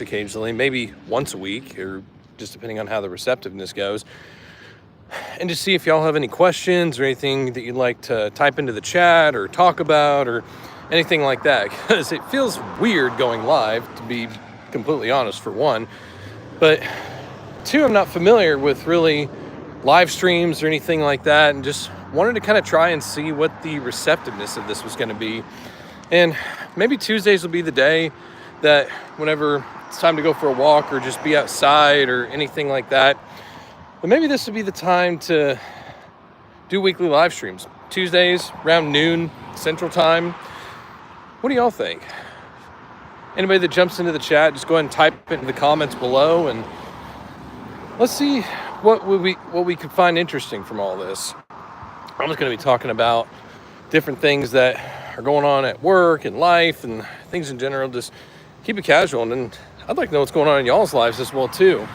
occasionally, maybe once a week, or just depending on how the receptiveness goes, and just see if y'all have any questions or anything that you'd like to type into the chat or talk about or anything like that, because it feels weird going live, to be completely honest, for one, but two, I'm not familiar with really live streams or anything like that, and just wanted to kind of try and see what the receptiveness of this was going to be. And maybe Tuesdays will be the day that whenever it's time to go for a walk or just be outside or anything like that, but maybe this would be the time to do weekly live streams. Tuesdays around noon Central Time. What do y'all think? Anybody that jumps into the chat, just go ahead and type it in the comments below, and let's see what we could find interesting from all this. I'm just going to be talking about different things that are going on at work and life and things in general. Just keep it casual, and then I'd like to know what's going on in y'all's lives as well too.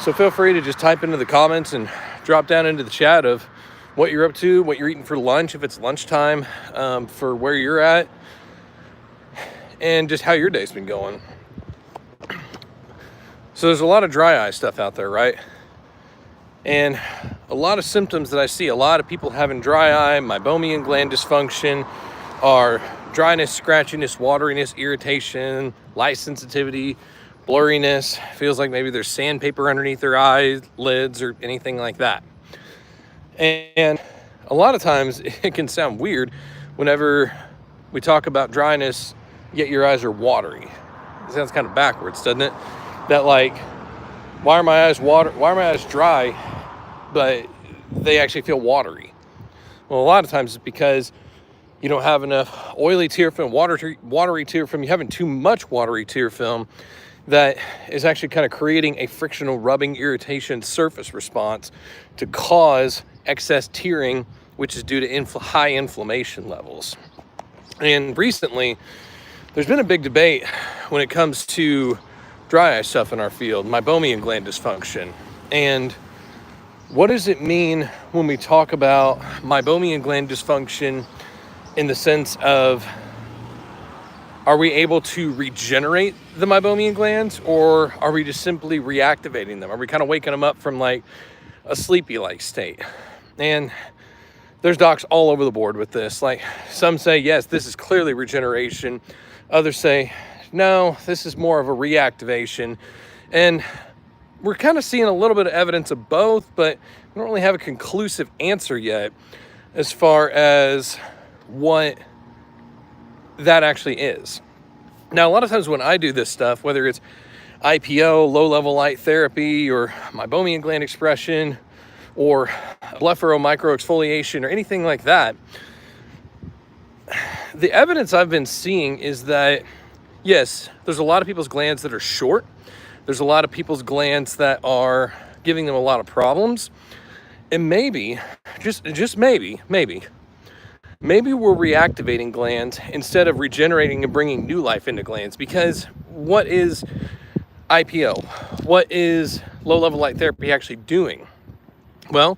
So feel free to just type into the comments and drop down into the chat of what you're up to, what you're eating for lunch, if it's lunchtime, for where you're at, and just how your day's been going. So there's a lot of dry eye stuff out there, right? And a lot of symptoms that I see, a lot of people having dry eye, meibomian gland dysfunction, are dryness, scratchiness, wateriness, irritation, light sensitivity, blurriness, feels like maybe there's sandpaper underneath their eyelids or anything like that. And a lot of times it can sound weird whenever we talk about dryness, yet your eyes are watery. It sounds kind of backwards, doesn't it? That like, why are my eyes dry, but they actually feel watery? Well, a lot of times it's because you don't have enough oily tear film, watery tear film. You're having too much watery tear film that is actually kind of creating a frictional rubbing irritation surface response to cause excess tearing, which is due to high inflammation levels. And recently, there's been a big debate when it comes to dry eye stuff in our field, meibomian gland dysfunction. And what does it mean when we talk about meibomian gland dysfunction in the sense of, are we able to regenerate the meibomian glands, or are we just simply reactivating them? Are we kind of waking them up from like a sleepy-like state? And there's docs all over the board with this. Like, some say, yes, this is clearly regeneration. Others say, no, this is more of a reactivation. And we're kind of seeing a little bit of evidence of both, but we don't really have a conclusive answer yet as far as what that actually is. Now, a lot of times when I do this stuff, whether it's IPO, low-level light therapy, or meibomian gland expression, or blepharo microexfoliation, or anything like that, the evidence I've been seeing is that, yes, there's a lot of people's glands that are short. There's a lot of people's glands that are giving them a lot of problems. And maybe, just maybe we're reactivating glands instead of regenerating and bringing new life into glands. Because what is IPO? What is low-level light therapy actually doing? Well,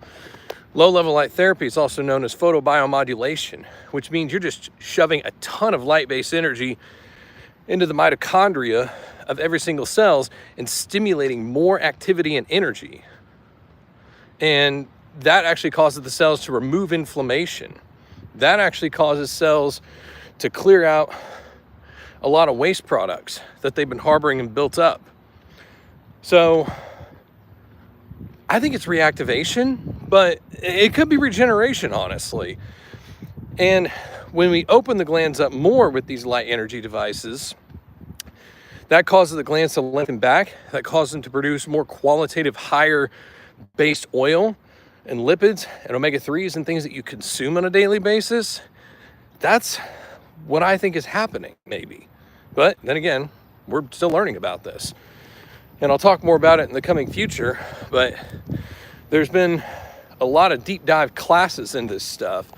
low-level light therapy is also known as photobiomodulation, which means you're just shoving a ton of light-based energy into the mitochondria of every single cells and stimulating more activity and energy. And that actually causes the cells to remove inflammation. That actually causes cells to clear out a lot of waste products that they've been harboring and built up. So I think it's reactivation, but it could be regeneration, honestly. And when we open the glands up more with these light energy devices, that causes the glands to lengthen back. That causes them to produce more qualitative, higher based oil and lipids and omega-3s and things that you consume on a daily basis. That's what I think is happening, maybe. But then again, we're still learning about this. And I'll talk more about it in the coming future, but there's been a lot of deep dive classes in this stuff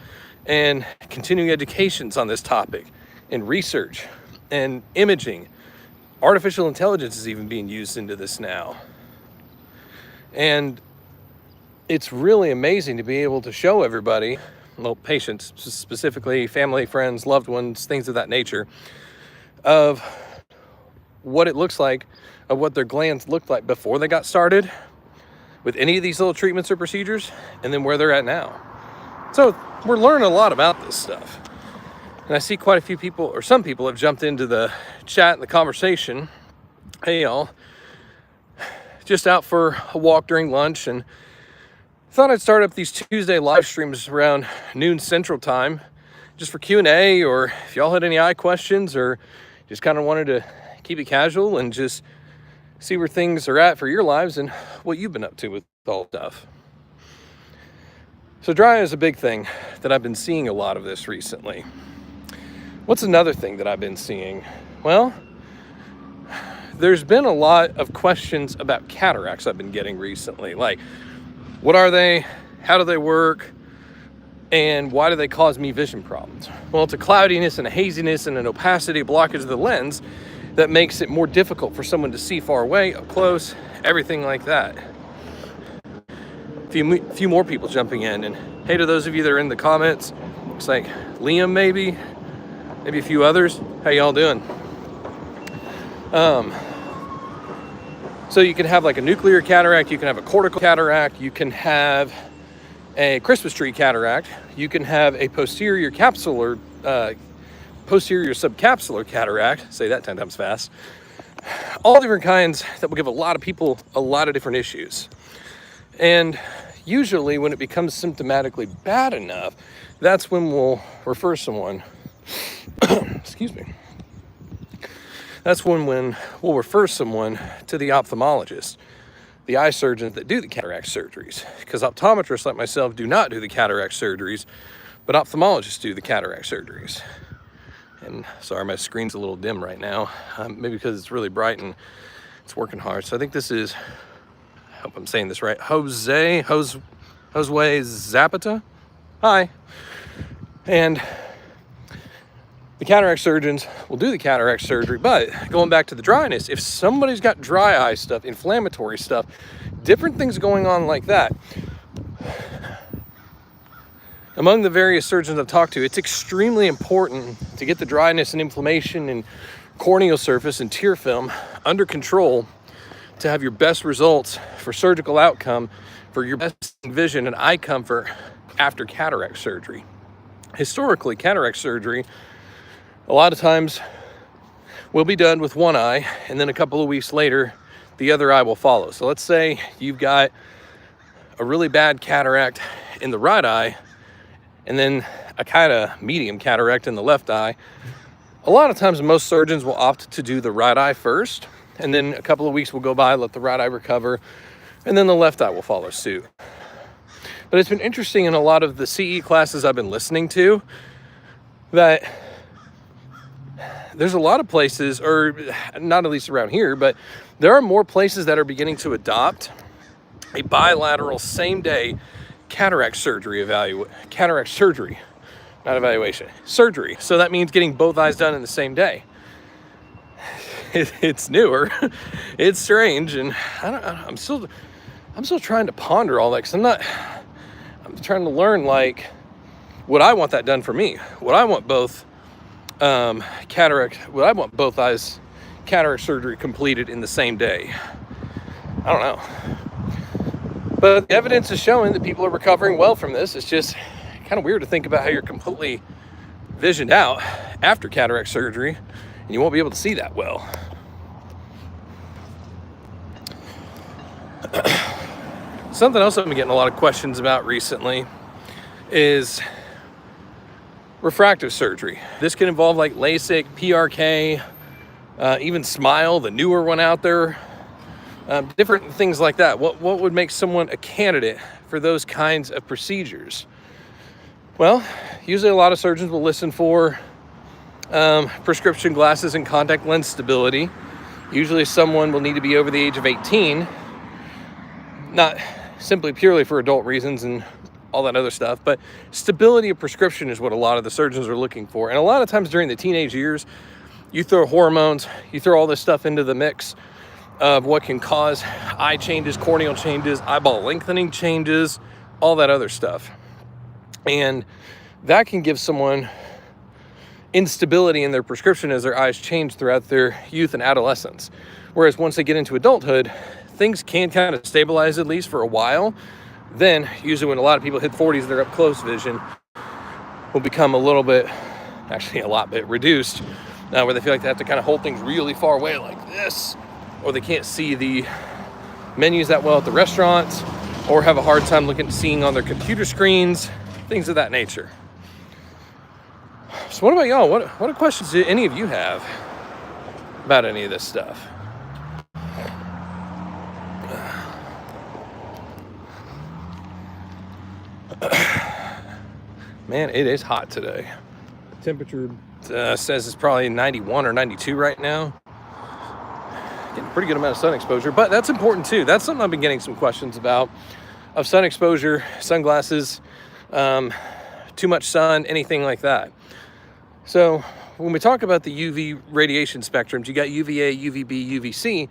and continuing educations on this topic and research and imaging. Artificial intelligence is even being used into this now. And it's really amazing to be able to show everybody, well, patients, specifically family, friends, loved ones, things of that nature, of what it looks like, of what their glands looked like before they got started with any of these little treatments or procedures, and then where they're at now. So we're learning a lot about this stuff. And I see quite a few people, or some people have jumped into the chat and the conversation. Hey y'all, just out for a walk during lunch, and thought I'd start up these Tuesday live streams around noon Central Time, just for Q&A, or if y'all had any eye questions, or just kind of wanted to keep it casual and just see where things are at for your lives and what you've been up to with all stuff. So dry eye is a big thing that I've been seeing a lot of this recently. What's another thing that I've been seeing? Well, there's been a lot of questions about cataracts I've been getting recently. Like, what are they? How do they work? And why do they cause me vision problems? Well, it's a cloudiness and a haziness and an opacity blockage of the lens that makes it more difficult for someone to see far away, up close, everything like that. A few more people jumping in. And hey, to those of you that are in the comments, looks like Liam maybe a few others. How y'all doing? So you can have like a nuclear cataract, you can have a cortical cataract, you can have a Christmas tree cataract, you can have a posterior subcapsular cataract, say that 10 times fast. All different kinds that will give a lot of people a lot of different issues. And usually when it becomes symptomatically bad enough, that's when we'll refer someone, excuse me. That's when we'll refer someone to the ophthalmologist, the eye surgeons that do the cataract surgeries. Because optometrists like myself do not do the cataract surgeries, but ophthalmologists do the cataract surgeries. And sorry, my screen's a little dim right now, maybe because it's really bright and it's working hard. So I think this is, I hope I'm saying this right, Jose Zapata. Hi. And the cataract surgeons will do the cataract surgery, but going back to the dryness, if somebody's got dry eye stuff, inflammatory stuff, different things going on like that, among the various surgeons I've talked to, it's extremely important to get the dryness and inflammation and corneal surface and tear film under control to have your best results for surgical outcome, for your best vision and eye comfort after cataract surgery. Historically, cataract surgery a lot of times will be done with one eye, and then a couple of weeks later, the other eye will follow. So let's say you've got a really bad cataract in the right eye, and then a kind of medium cataract in the left eye. A lot of times, most surgeons will opt to do the right eye first, and then a couple of weeks will go by, let the right eye recover, and then the left eye will follow suit. But it's been interesting in a lot of the CE classes I've been listening to that there's a lot of places, or not at least around here, but there are more places that are beginning to adopt a bilateral same-day cataract surgery, not evaluation, surgery. So that means getting both eyes done in the same day. It's newer, it's strange, and I'm still trying to ponder all that, because I'm trying to learn, like, would I want that done for me? Would I want both both eyes cataract surgery completed in the same day? I don't know. But the evidence is showing that people are recovering well from this. It's just kind of weird to think about how you're completely visioned out after cataract surgery and you won't be able to see that well. Something else I've been getting a lot of questions about recently is refractive surgery. This can involve like LASIK, PRK, even SMILE, the newer one out there, different things like that. What would make someone a candidate for those kinds of procedures? Well, usually a lot of surgeons will listen for prescription glasses and contact lens stability. Usually someone will need to be over the age of 18, not simply purely for adult reasons and all that other stuff, but stability of prescription is what a lot of the surgeons are looking for. And a lot of times during the teenage years, you throw hormones, you throw all this stuff into the mix of what can cause eye changes, corneal changes, eyeball lengthening changes, all that other stuff. And that can give someone instability in their prescription as their eyes change throughout their youth and adolescence. Whereas once they get into adulthood, things can kind of stabilize at least for a while. Then usually when a lot of people hit 40s, their up close vision will become a little bit, actually a lot bit reduced, where they feel like they have to kind of hold things really far away like this, or they can't see the menus that well at the restaurants, or have a hard time seeing on their computer screens, things of that nature. So what about y'all? What questions do any of you have about any of this stuff? Man, it is hot today. Temperature says it's probably 91 or 92 right now. Getting a pretty good amount of sun exposure, but that's important too. That's something I've been getting some questions about, of sun exposure, sunglasses, too much sun, anything like that. So when we talk about the UV radiation spectrums, you got UVA, UVB, UVC,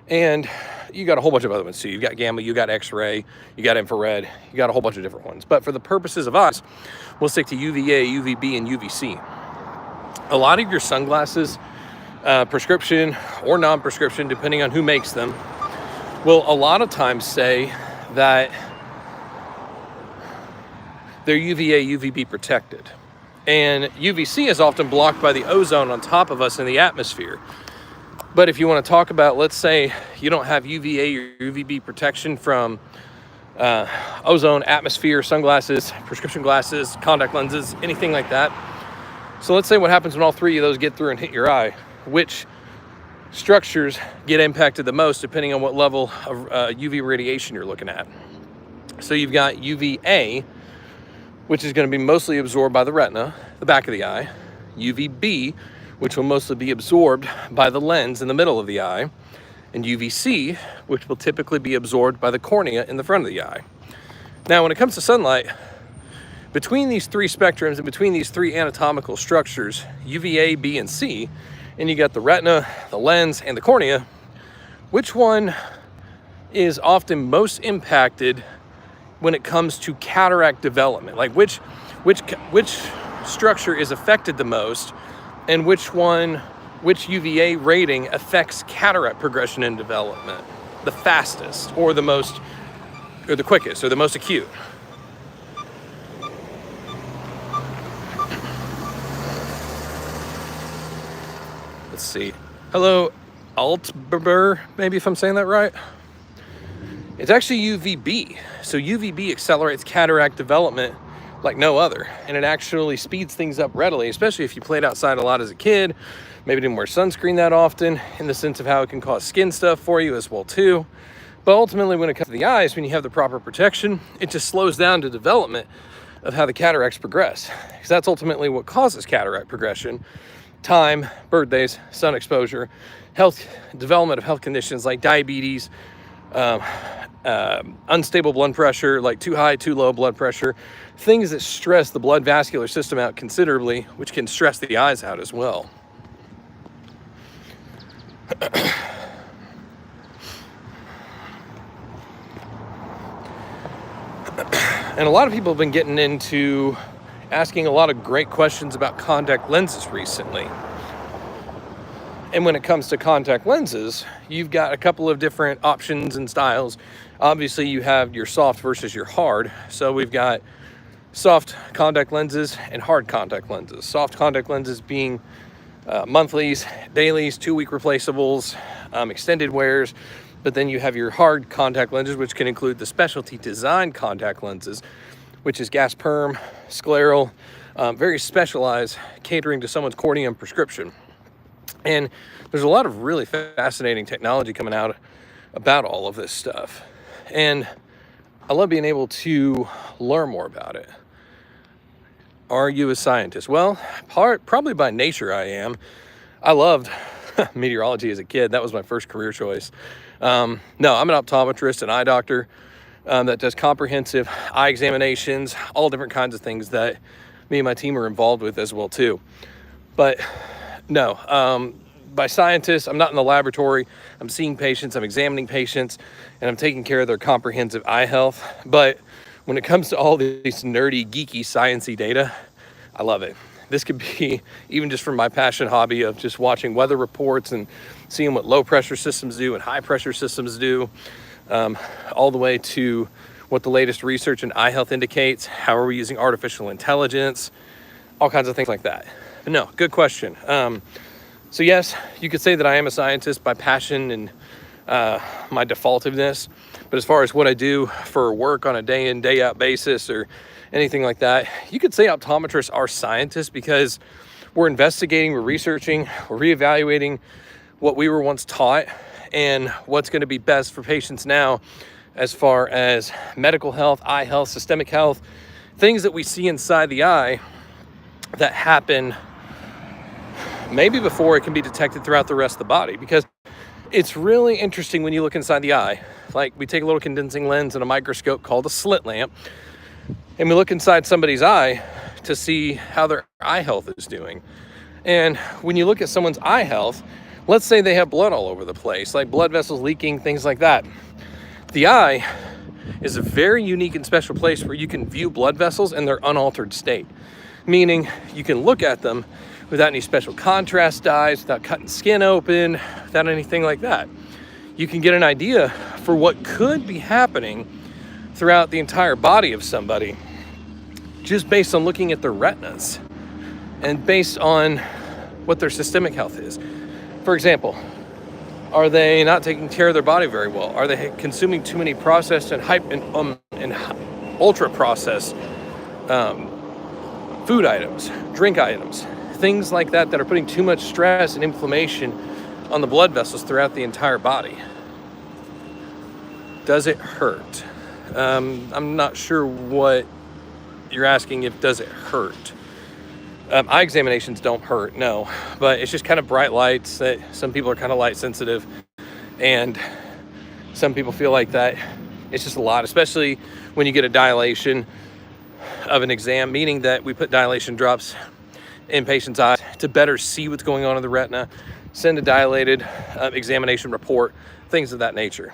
and you got a whole bunch of other ones too. You've got gamma, you got X-ray, you got infrared, you got a whole bunch of different ones. But for the purposes of us, we'll stick to UVA, UVB, and UVC. A lot of your sunglasses, prescription or non-prescription, depending on who makes them, will a lot of times say that they're UVA, UVB protected. And UVC is often blocked by the ozone on top of us in the atmosphere. But if you want to talk about, let's say you don't have UVA or UVB protection from ozone, atmosphere, sunglasses, prescription glasses, contact lenses, anything like that. So let's say what happens when all three of those get through and hit your eye. Which structures get impacted the most depending on what level of UV radiation you're looking at. So you've got UVA, which is going to be mostly absorbed by the retina, the back of the eye. UVB, which will mostly be absorbed by the lens in the middle of the eye. And UVC, which will typically be absorbed by the cornea in the front of the eye. Now, when it comes to sunlight, between these three spectrums and between these three anatomical structures, UVA, B, and C, and you got the retina, the lens, and the cornea, which one is often most impacted when it comes to cataract development? Like which structure is affected the most, and which UVA rating affects cataract progression and development the fastest, or the quickest, or the most acute? Let's see. Hello, Altberber, maybe, if I'm saying that right. It's actually UVB. So UVB accelerates cataract development like no other. And it actually speeds things up readily, especially if you played outside a lot as a kid, maybe didn't wear sunscreen that often, in the sense of how it can cause skin stuff for you as well too. But ultimately, when it comes to the eyes, when you have the proper protection, it just slows down the development of how the cataracts progress. Because that's ultimately what causes cataract progression. Time, birthdays, sun exposure, health, development of health conditions like diabetes, unstable blood pressure, like too high, too low blood pressure, things that stress the blood vascular system out considerably, which can stress the eyes out as well. And a lot of people have been getting into asking a lot of great questions about contact lenses recently. And when it comes to contact lenses, you've got a couple of different options and styles. Obviously, you have your soft versus your hard. So we've got soft contact lenses and hard contact lenses. Soft contact lenses being monthlies, dailies, 2-week replaceables, extended wears. But then you have your hard contact lenses, which can include the specialty design contact lenses, which is gas perm, scleral, very specialized, catering to someone's cornea and prescription. And there's a lot of really fascinating technology coming out about all of this stuff. And I love being able to learn more about it. Are you a scientist? Well, probably by nature I am. I loved meteorology as a kid. That was my first career choice. No, I'm an optometrist, an eye doctor that does comprehensive eye examinations, all different kinds of things that me and my team are involved with as well too. But no, by scientists, I'm not in the laboratory. I'm seeing patients, I'm examining patients, and I'm taking care of their comprehensive eye health. But when it comes to all these nerdy, geeky, sciencey data, I love it. this could be even just from my passion hobby of just watching weather reports and seeing what low pressure systems do and high pressure systems do, all the way to what the latest research in eye health indicates. How are we using artificial intelligence? All kinds of things like that. But no, good question. So yes, you could say that I am a scientist by passion and my defaultiveness. But as far as what I do for work on a day in, day out basis or anything like that, you could say optometrists are scientists because we're investigating, we're researching, we're reevaluating what we were once taught and what's going to be best for patients now as far as medical health, eye health, systemic health, things that we see inside the eye that happen maybe before it can be detected throughout the rest of the body. Because it's really interesting when you look inside the eye. Like, we take a little condensing lens and a microscope called a slit lamp, and we look inside somebody's eye to see how their eye health is doing. And when you look at someone's eye health, let's say they have blood all over the place, like blood vessels leaking, things like that. The eye is a very unique and special place where you can view blood vessels in their unaltered state, meaning you can look at them without any special contrast dyes, without cutting skin open, without anything like that. You can get an idea for what could be happening throughout the entire body of somebody just based on looking at their retinas and based on what their systemic health is. For example, are they not taking care of their body very well? Are they consuming too many processed and ultra processed food items, drink items, things like that that are putting too much stress and inflammation on the blood vessels throughout the entire body? Does it hurt? I'm not sure what you're asking. If does it hurt? Eye examinations don't hurt, no, but it's just kind of bright lights that some people are kind of light sensitive, and some people feel like that it's just a lot, especially when you get a dilation of an exam, meaning that we put dilation drops in patients' eyes to better see what's going on in the retina, send a dilated examination report, things of that nature.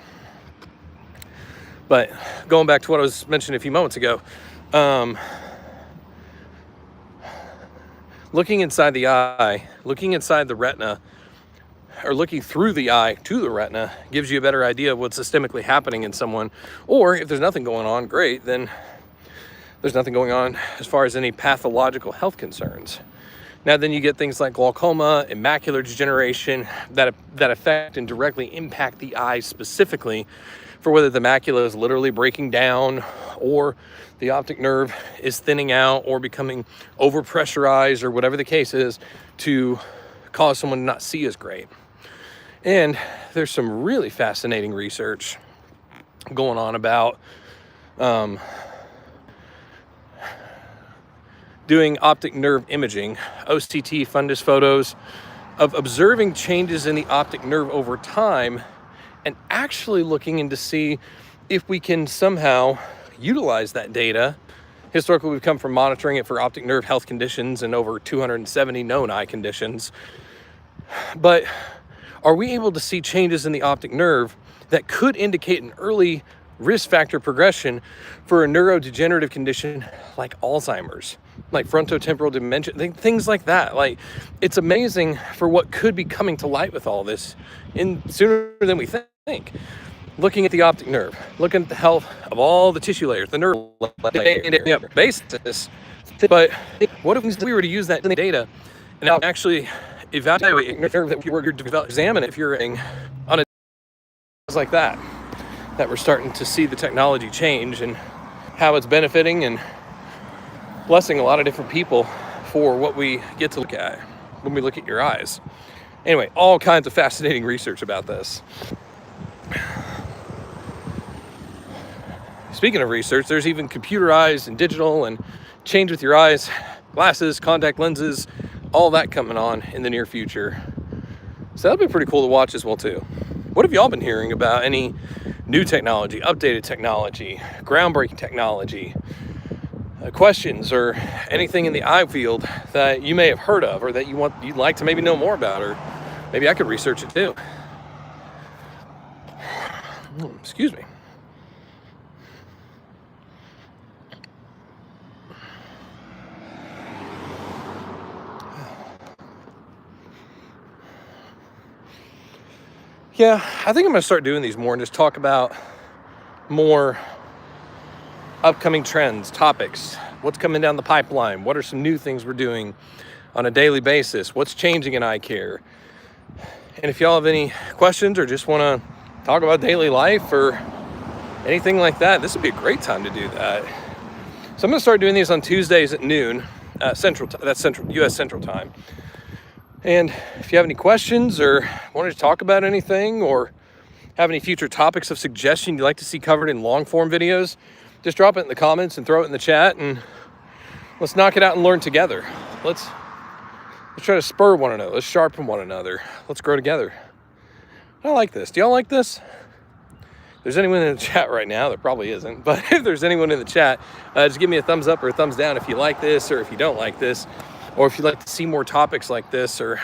But going back to what I was mentioning a few moments ago, looking inside the eye, looking inside the retina, or looking through the eye to the retina gives you a better idea of what's systemically happening in someone. Or if there's nothing going on, great, then there's nothing going on as far as any pathological health concerns. Now then you get things like glaucoma and macular degeneration that affect and directly impact the eye specifically, for whether the macula is literally breaking down or the optic nerve is thinning out or becoming overpressurized or whatever the case is to cause someone to not see as great. And there's some really fascinating research going on about doing optic nerve imaging, OCT fundus photos, of observing changes in the optic nerve over time and actually looking in to see if we can somehow utilize that data. Historically, we've come from monitoring it for optic nerve health conditions and over 270 known eye conditions. But are we able to see changes in the optic nerve that could indicate an early risk factor progression for a neurodegenerative condition like Alzheimer's, like frontotemporal dementia, things like that? Like, it's amazing for what could be coming to light with all this in sooner than we think. Looking at the optic nerve, looking at the health of all the tissue layers, the nerve basis. But what if we were to use that data and actually evaluate a nerve that we were to develop, examine if you're on a like that we're starting to see the technology change and how it's benefiting and blessing a lot of different people for what we get to look at when we look at your eyes. Anyway, all kinds of fascinating research about this. Speaking of research, there's even computerized and digital and change with your eyes, glasses, contact lenses, all that coming on in the near future. So that'll be pretty cool to watch as well too. What have y'all been hearing about? Any new technology, updated technology, groundbreaking technology, questions, or anything in the eye field that you may have heard of or that you'd like to maybe know more about, or maybe I could research it too. Excuse me. Yeah, I think I'm gonna start doing these more and just talk about more upcoming trends, topics, what's coming down the pipeline, what are some new things we're doing on a daily basis, what's changing in eye care. And if y'all have any questions or just want to talk about daily life or anything like that, this would be a great time to do that. So I'm gonna start doing these on Tuesdays at noon, Central. That's Central, U.S. Central Time. And if you have any questions or wanted to talk about anything or have any future topics of suggestion you'd like to see covered in long form videos, just drop it in the comments and throw it in the chat, and let's knock it out and learn together. Let's try to spur one another. Let's sharpen one another. Let's grow together. I like this. Do y'all like this? If there's anyone in the chat right now, there probably isn't, but if there's anyone in the chat, just give me a thumbs up or a thumbs down if you like this or if you don't like this, or if you'd like to see more topics like this or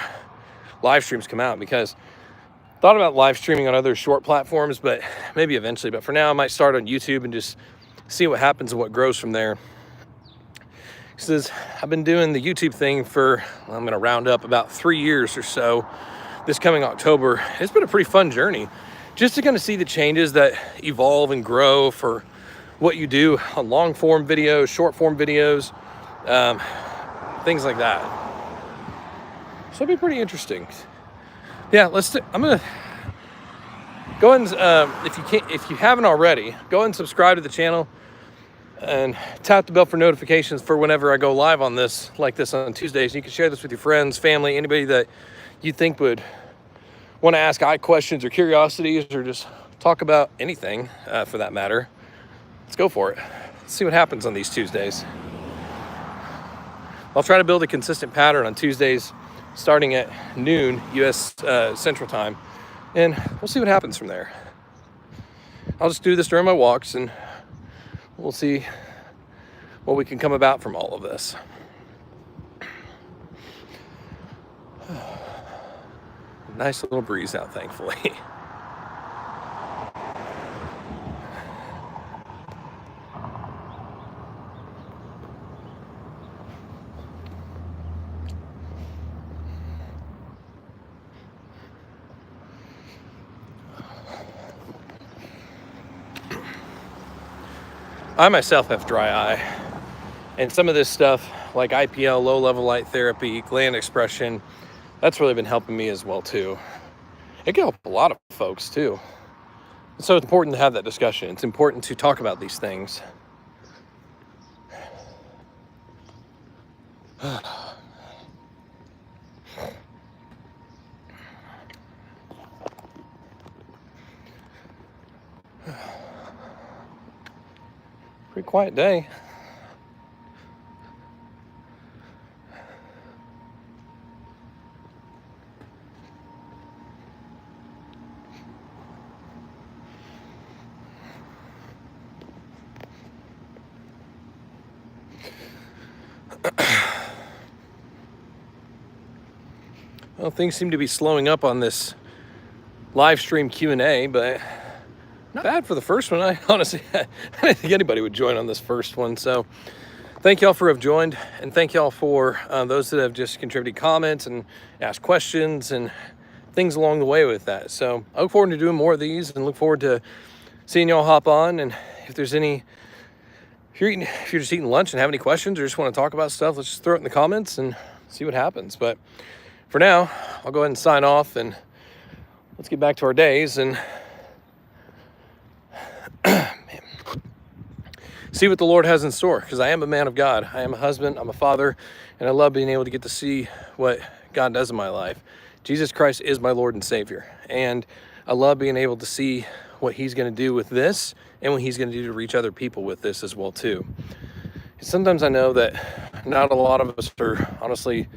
live streams come out, because I thought about live streaming on other short platforms, but maybe eventually. But for now, I might start on YouTube and just see what happens and what grows from there. Because I've been doing the YouTube thing for, I'm going to round up about 3 years or so this coming October. It's been a pretty fun journey just to kind of see the changes that evolve and grow for what you do on long form videos, short form videos, things like that. So it'll be pretty interesting. Yeah, I'm gonna go ahead and if you haven't already, go ahead and subscribe to the channel and tap the bell for notifications for whenever I go live on this, like this on Tuesdays. You can share this with your friends, family, anybody that you think would want to ask questions or curiosities or just talk about anything for that matter. Let's go for it. Let's see what happens on these Tuesdays. I'll try to build a consistent pattern on Tuesdays starting at noon U.S. Central Time, and we'll see what happens from there. I'll just do this during my walks, and we'll see what we can come about from all of this. Nice little breeze out, thankfully. I myself have dry eye, and some of this stuff like IPL, low level light therapy, gland expression, that's really been helping me as well too. It can help a lot of folks too. So it's important to have that discussion. It's important to talk about these things. Pretty quiet day. Well, things seem to be slowing up on this live stream Q&A, but not bad for the first one. I honestly, I didn't think anybody would join on this first one. So thank y'all for have joined, and thank y'all for those that have just contributed comments and asked questions and things along the way with that. So I look forward to doing more of these and look forward to seeing y'all hop on. And if there's any, if you're just eating lunch and have any questions or just want to talk about stuff, let's just throw it in the comments and see what happens. But for now, I'll go ahead and sign off, and let's get back to our days and see what the Lord has in store, because I am a man of God. I am a husband, I'm a father, and I love being able to get to see what God does in my life. Jesus Christ is my Lord and Savior, and I love being able to see what he's going to do with this and what he's going to do to reach other people with this as well too. Sometimes I know that not a lot of us are honestly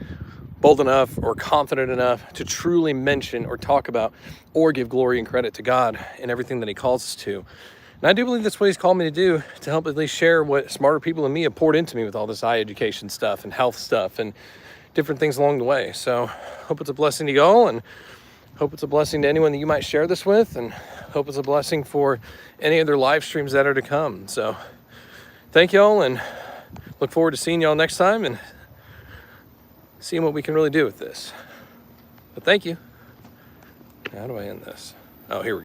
bold enough or confident enough to truly mention or talk about or give glory and credit to God in everything that he calls us to. And I do believe that's what he's called me to do, to help at least share what smarter people than me have poured into me with all this eye education stuff and health stuff and different things along the way. So hope it's a blessing to y'all, and hope it's a blessing to anyone that you might share this with, and hope it's a blessing for any other live streams that are to come. So thank y'all, and look forward to seeing y'all next time and seeing what we can really do with this. But thank you. How do I end this? Oh, here we go.